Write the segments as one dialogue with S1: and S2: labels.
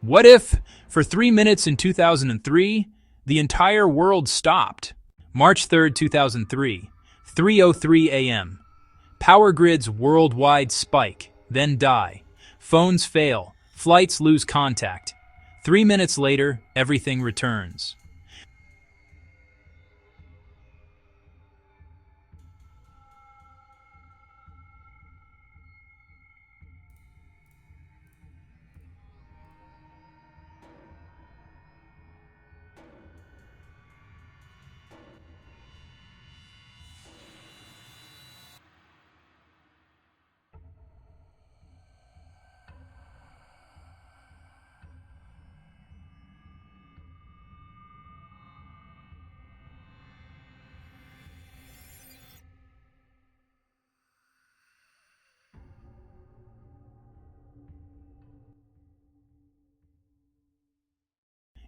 S1: What if, for 3 minutes in 2003, the entire world stopped? March 3rd, 2003, 3:03 a.m. Power grids worldwide spike, then die. Phones fail, flights lose contact. 3 minutes later, everything returns.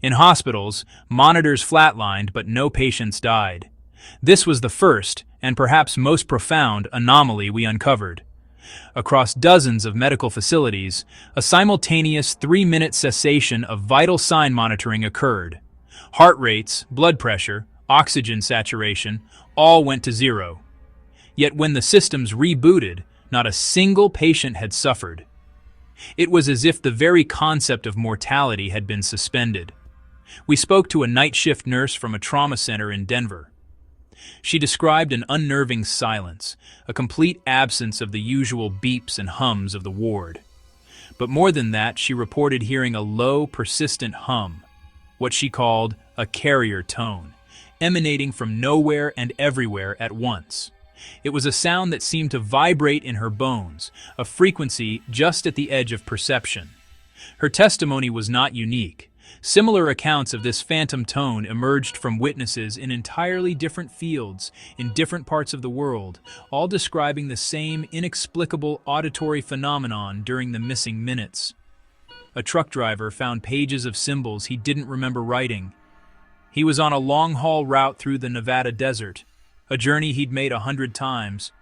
S1: In hospitals, monitors flatlined, but no patients died. This was the first, and perhaps most profound, anomaly we uncovered. Across dozens of medical facilities, a simultaneous 3-minute cessation of vital sign monitoring occurred. Heart rates, blood pressure, oxygen saturation, all went to zero. Yet when the systems rebooted, not a single patient had suffered. It was as if the very concept of mortality had been suspended. We spoke to a night shift nurse from a trauma center in Denver. She described an unnerving silence, a complete absence of the usual beeps and hums of the ward. But more than that, she reported hearing a low, persistent hum, what she called a carrier tone, emanating from nowhere and everywhere at once. It was a sound that seemed to vibrate in her bones, a frequency just at the edge of perception. Her testimony was not unique. Similar accounts of this phantom tone emerged from witnesses in entirely different fields, in different parts of the world, all describing the same inexplicable auditory phenomenon during the missing minutes. A truck driver found pages of symbols he didn't remember writing. He was on a long-haul route through the Nevada desert, a journey he'd made 100 times.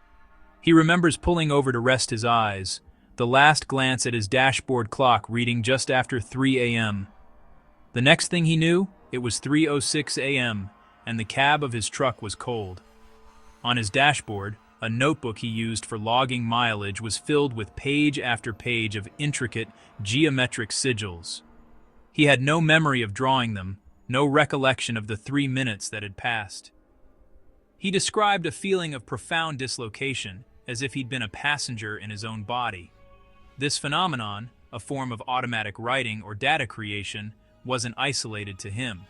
S1: He remembers pulling over to rest his eyes, the last glance at his dashboard clock reading just after 3 a.m. The next thing he knew, it was 3:06 a.m., and the cab of his truck was cold. On his dashboard, a notebook he used for logging mileage was filled with page after page of intricate, geometric sigils. He had no memory of drawing them, no recollection of the 3 minutes that had passed. He described a feeling of profound dislocation, as if he'd been a passenger in his own body. This phenomenon, a form of automatic writing or data creation, wasn't isolated to him.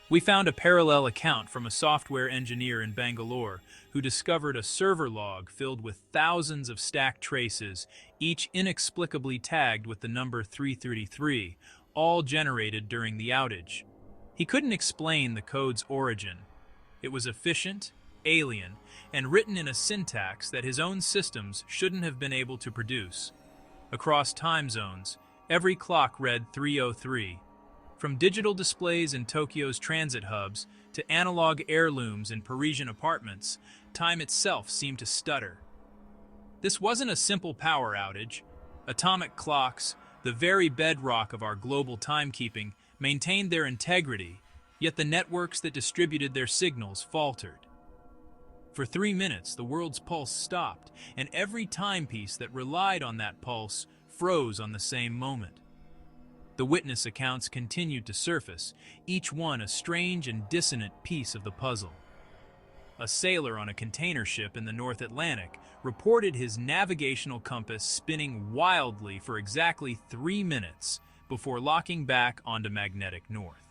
S1: We found a parallel account from a software engineer in Bangalore who discovered a server log filled with thousands of stacked traces, each inexplicably tagged with the number 333, all generated during the outage. He couldn't explain the code's origin. It was efficient, alien, and written in a syntax that his own systems shouldn't have been able to produce. Across time zones, every clock read 3:03. From digital displays in Tokyo's transit hubs to analog heirlooms in Parisian apartments, time itself seemed to stutter. This wasn't a simple power outage. Atomic clocks, the very bedrock of our global timekeeping, maintained their integrity, yet the networks that distributed their signals faltered. For 3 minutes, the world's pulse stopped, and every timepiece that relied on that pulse froze on the same moment. The witness accounts continued to surface, each one a strange and dissonant piece of the puzzle. A sailor on a container ship in the North Atlantic reported his navigational compass spinning wildly for exactly 3 minutes before locking back onto magnetic north.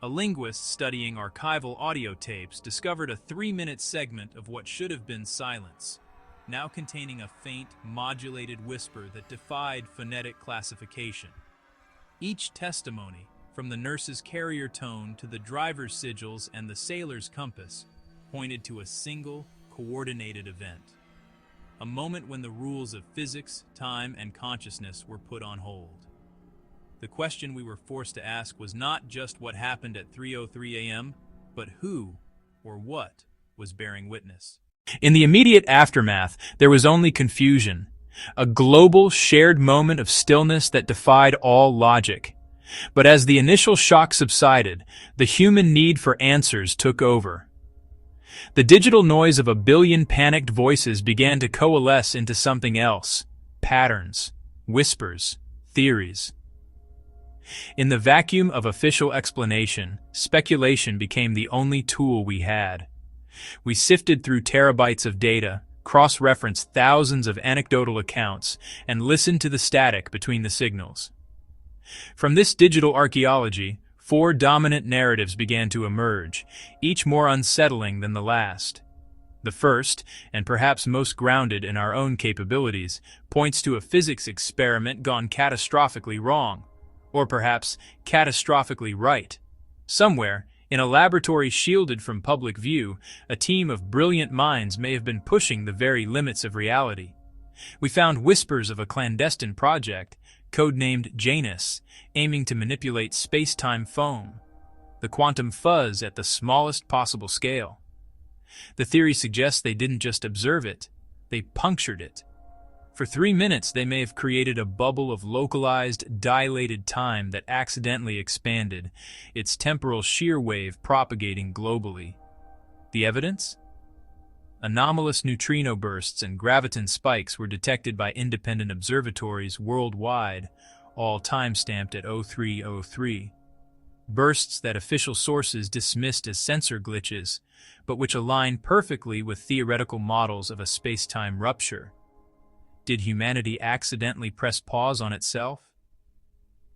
S1: A linguist studying archival audio tapes discovered a 3-minute segment of what should have been silence, now containing a faint, modulated whisper that defied phonetic classification. Each testimony, from the nurse's carrier tone to the driver's sigils and the sailor's compass, pointed to a single, coordinated event. A moment when the rules of physics, time, and consciousness were put on hold. The question we were forced to ask was not just what happened at 3:03 a.m., but who or what was bearing witness. In the immediate aftermath, there was only confusion. a global shared moment of stillness that defied all logic. But as the initial shock subsided, the human need for answers took over. The digital noise of a billion panicked voices began to coalesce into something else: patterns, whispers, theories. In the vacuum of official explanation, speculation became the only tool we had. We sifted through terabytes of data, cross-referenced thousands of anecdotal accounts, and listened to the static between the signals. From this digital archaeology, 4 dominant narratives began to emerge, each more unsettling than the last. The first, and perhaps most grounded in our own capabilities, points to a physics experiment gone catastrophically wrong, or perhaps catastrophically right. Somewhere, in a laboratory shielded from public view, a team of brilliant minds may have been pushing the very limits of reality. We found whispers of a clandestine project, codenamed Janus, aiming to manipulate space-time foam, the quantum fuzz at the smallest possible scale. The theory suggests they didn't just observe it, they punctured it. For 3 minutes, they may have created a bubble of localized, dilated time that accidentally expanded, its temporal shear wave propagating globally. The evidence? Anomalous neutrino bursts and graviton spikes were detected by independent observatories worldwide, all time-stamped at 0303. Bursts that official sources dismissed as sensor glitches, but which align perfectly with theoretical models of a space-time rupture. Did humanity accidentally press pause on itself?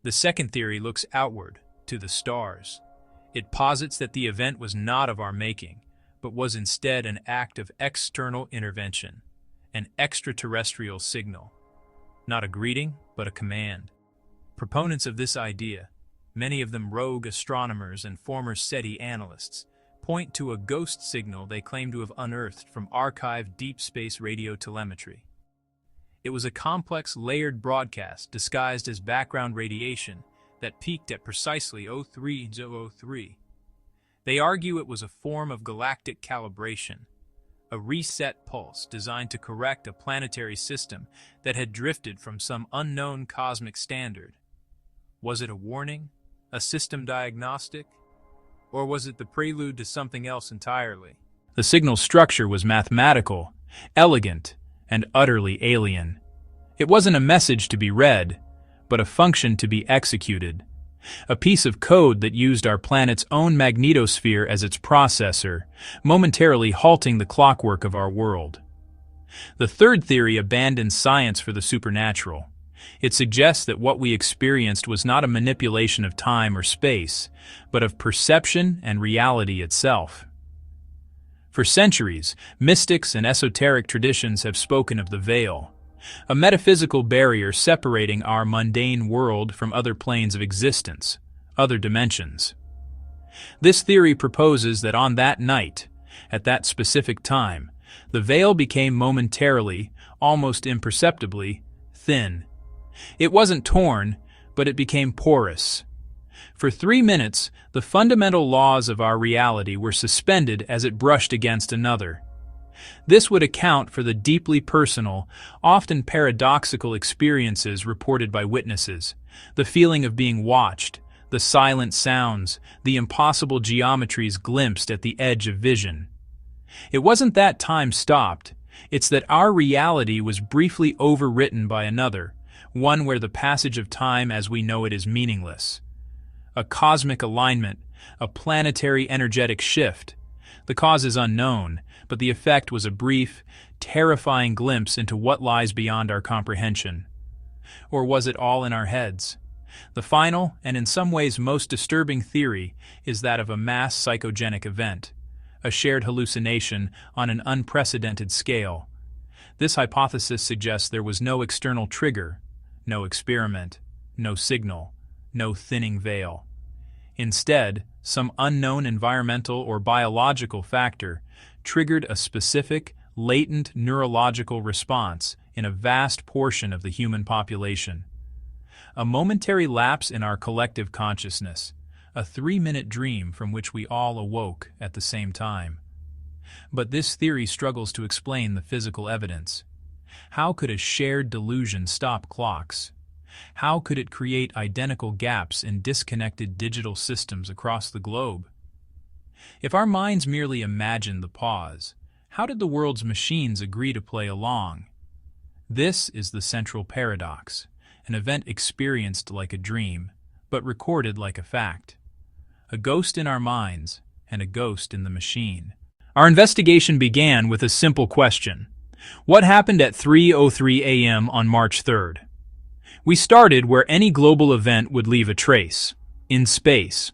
S1: The second theory looks outward, to the stars. It posits that the event was not of our making, but was instead an act of external intervention, an extraterrestrial signal. Not a greeting, but a command. Proponents of this idea, many of them rogue astronomers and former SETI analysts, point to a ghost signal they claim to have unearthed from archived deep space radio telemetry. It was a complex, layered broadcast disguised as background radiation that peaked at precisely 0303. They argue it was a form of galactic calibration, a reset pulse designed to correct a planetary system that had drifted from some unknown cosmic standard. Was it a warning, a system diagnostic, or was it the prelude to something else entirely? The signal's structure was mathematical, elegant, and utterly alien. It wasn't a message to be read, but a function to be executed. A piece of code that used our planet's own magnetosphere as its processor, momentarily halting the clockwork of our world. The third theory abandons science for the supernatural. It suggests that what we experienced was not a manipulation of time or space, but of perception and reality itself. For centuries, mystics and esoteric traditions have spoken of the veil, a metaphysical barrier separating our mundane world from other planes of existence, other dimensions. This theory proposes that on that night, at that specific time, the veil became momentarily, almost imperceptibly, thin. It wasn't torn, but it became porous. For 3 minutes, the fundamental laws of our reality were suspended as it brushed against another. This would account for the deeply personal, often paradoxical experiences reported by witnesses, the feeling of being watched, the silent sounds, the impossible geometries glimpsed at the edge of vision. It wasn't that time stopped, it's that our reality was briefly overwritten by another, one where the passage of time as we know it is meaningless. A cosmic alignment, a planetary energetic shift. The cause is unknown, but the effect was a brief, terrifying glimpse into what lies beyond our comprehension. Or was it all in our heads? The final, and in some ways most disturbing theory, is that of a mass psychogenic event, a shared hallucination on an unprecedented scale. This hypothesis suggests there was no external trigger, no experiment, no signal, no thinning veil. Instead, some unknown environmental or biological factor triggered a specific, latent neurological response in a vast portion of the human population. A momentary lapse in our collective consciousness, a 3-minute dream from which we all awoke at the same time. But this theory struggles to explain the physical evidence. How could a shared delusion stop clocks? How could it create identical gaps in disconnected digital systems across the globe? If our minds merely imagined the pause, how did the world's machines agree to play along? This is the central paradox, an event experienced like a dream, but recorded like a fact. A ghost in our minds, and a ghost in the machine. Our investigation began with a simple question. What happened at 3:03 a.m. on March 3rd? We started where any global event would leave a trace, in space.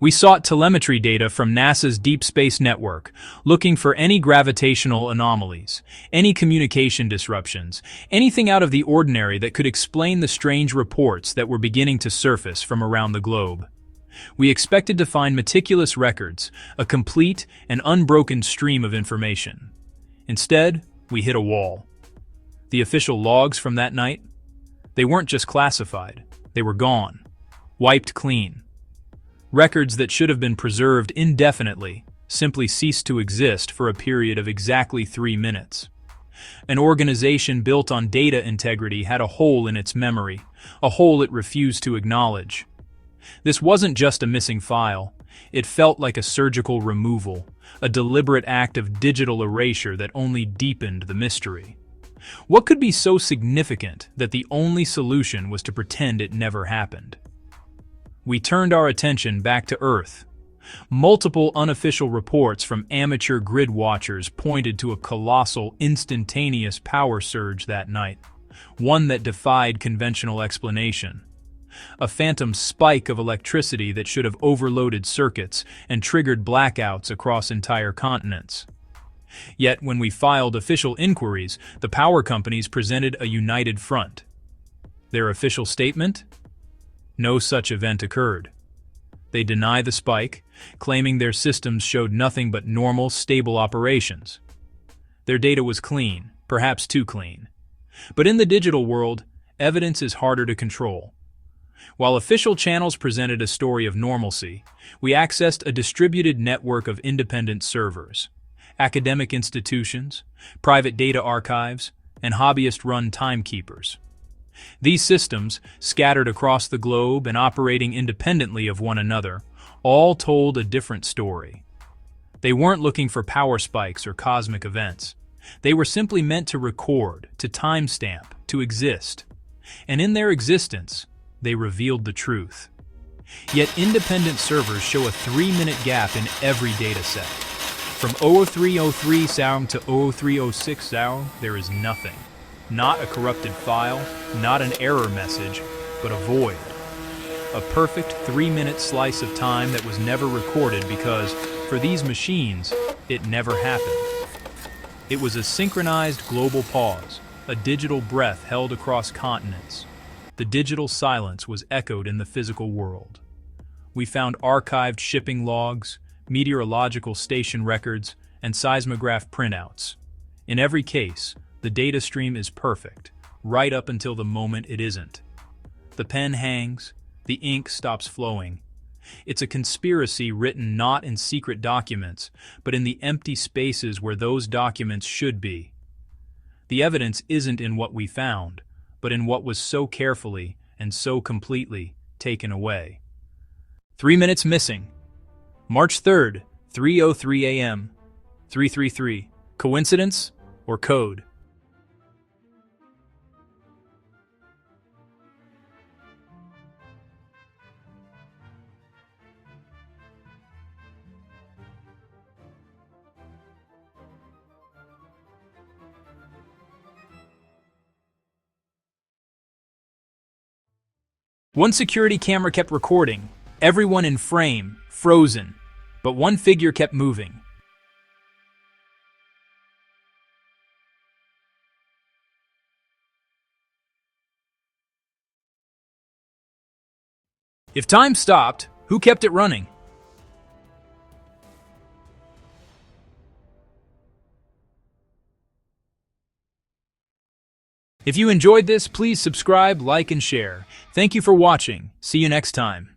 S1: We sought telemetry data from NASA's Deep Space Network, looking for any gravitational anomalies, any communication disruptions, anything out of the ordinary that could explain the strange reports that were beginning to surface from around the globe. We expected to find meticulous records, a complete and unbroken stream of information. Instead, we hit a wall. The official logs from that night? They weren't just classified, they were gone, wiped clean. Records that should have been preserved indefinitely simply ceased to exist for a period of exactly 3 minutes. An organization built on data integrity had a hole in its memory, a hole it refused to acknowledge. This wasn't just a missing file. It felt like a surgical removal, a deliberate act of digital erasure that only deepened the mystery. What could be so significant that the only solution was to pretend it never happened? We turned our attention back to Earth. Multiple unofficial reports from amateur grid watchers pointed to a colossal, instantaneous power surge that night, one that defied conventional explanation. A phantom spike of electricity that should have overloaded circuits and triggered blackouts across entire continents. Yet when we filed official inquiries, the power companies presented a united front. Their official statement? No such event occurred. They deny the spike, claiming their systems showed nothing but normal, stable operations. Their data was clean, perhaps too clean. But in the digital world, evidence is harder to control. While official channels presented a story of normalcy, we accessed a distributed network of independent servers, academic institutions, private data archives, and hobbyist-run timekeepers. These systems, scattered across the globe and operating independently of one another, all told a different story. They weren't looking for power spikes or cosmic events. They were simply meant to record, to timestamp, to exist. And in their existence, they revealed the truth. Yet independent servers show a 3-minute gap in every data set. From 0303 sound to 0306 sound, there is nothing. Not a corrupted file, not an error message, but a void. A perfect 3-minute slice of time that was never recorded because, for these machines, it never happened. It was a synchronized global pause, a digital breath held across continents. The digital silence was echoed in the physical world. We found archived shipping logs, meteorological station records, and seismograph printouts. In every case, the data stream is perfect, right up until the moment it isn't. The pen hangs, the ink stops flowing. It's a conspiracy written not in secret documents, but in the empty spaces where those documents should be. The evidence isn't in what we found, but in what was so carefully and so completely taken away. 3 minutes missing. March 3rd, 3:03 a.m. 333. Coincidence or code? One security camera kept recording, everyone in frame, frozen, but one figure kept moving. If time stopped, who kept it running? If you enjoyed this, please subscribe, like, and share. Thank you for watching. See you next time.